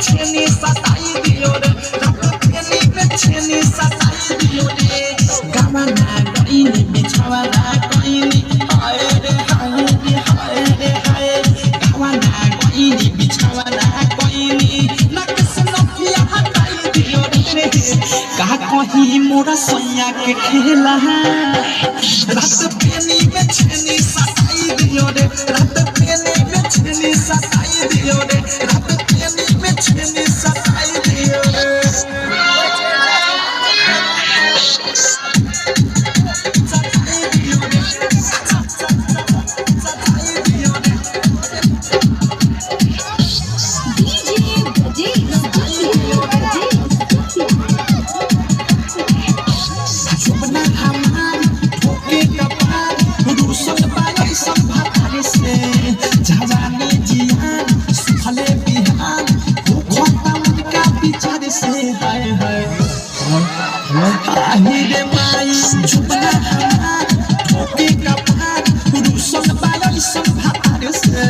छेनी सताई दियो रे रात पेनी में छेनी सताई दियो रे गावना गईनी बिछावना गईनी हाय रे हाय रे हाय रे हाय गावना गईनी बिछावना गईनी नक से नकिया हटाई दियो रे का कहीं मोरा सैया के खेला रात पेनी में छेनी सताई दियो रे रात पेनी में छेनी सताई दियो रे रात पेनी में छेनी सताई दियो रे सताई दियो रे सताई दियो रे चुपना हमार ठोके कपार रूसल बाई संभाले से जवानी जियान सुखले बिहान भूखता उनका विचार से हाय हाय आहिरे माई चुपना हमार ठोके कपार रूसल बाई संभाले से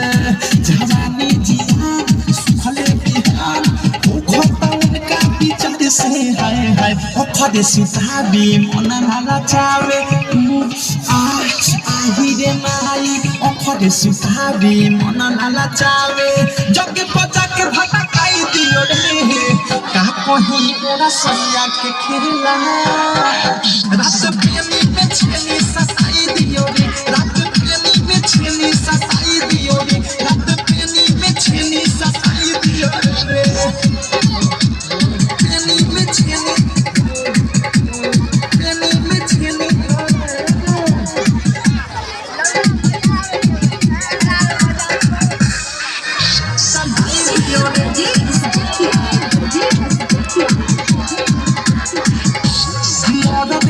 जवानी जियान सुखले बिहान भूखता उनका विचार से हाय हाय खदे सुताबी मन नाला चावे आहिरे माई खदे सुताबी मन नाला चावे जगे पचा के भटकाई दियो रे का कहीं मोरा सैया के खेला रात प्रेमी में छेनी सताई दियो रे रात प्रेमी में छेनी सताई दियो रे रात प्रेमी में छेनी सताई दियो रे प्रेमी में छेनी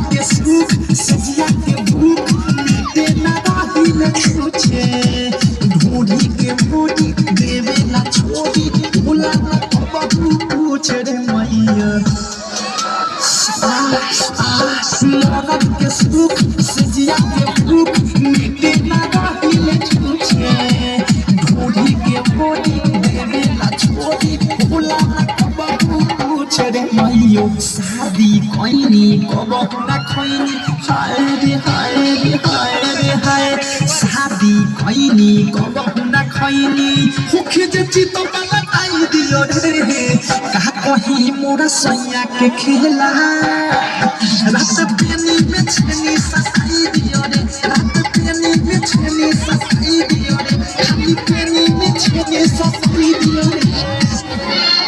सजिया के भूख मिटे ना राही न छूछे ढूंढी के मोटी देवे ना छोड़ी भूला ना बहू पूछ रे मैया मदद के सुख सजिया के भूख मिटे ना राही न छूछे ढूंढी के मोटी देवे ना छोड़ी भूला ना बहू पूछ रे मैया शादी कोइनी कबहू ना खोइनी हाय रे हाय रे हाय रे हाय शादी कोइनी कबहू ना खोइनी होखे जे चित बनाई दियो रे का कहीं मोरा सैया के खेला रात पेनी में छेनी सताई दियो रे रात पेनी में छेनी सताई दियो रे खाली पेनी में छेनी सताई दियो रे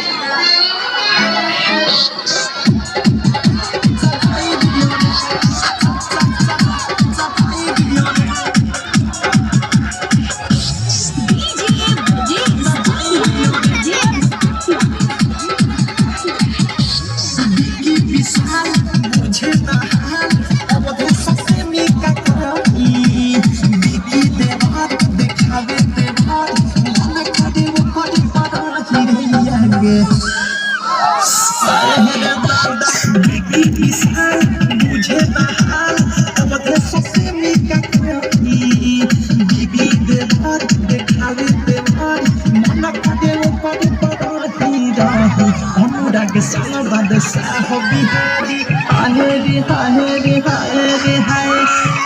बुझे बहाल अब सबसे मिका करती बीबी देवर देखावे देवर मन करे वो पड़ी पड़ती रही अनुराग संग बादशाह बिहारी हाय रे हाय रे हाय रे हाय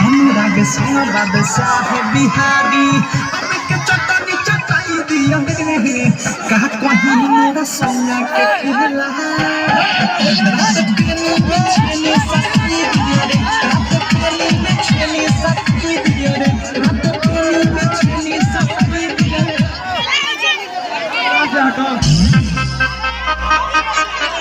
अनुराग संग बादशाह बिहारी के चटनी चटाई दिया रे का कहीं मेरा सैया के खेला रात के में छेनी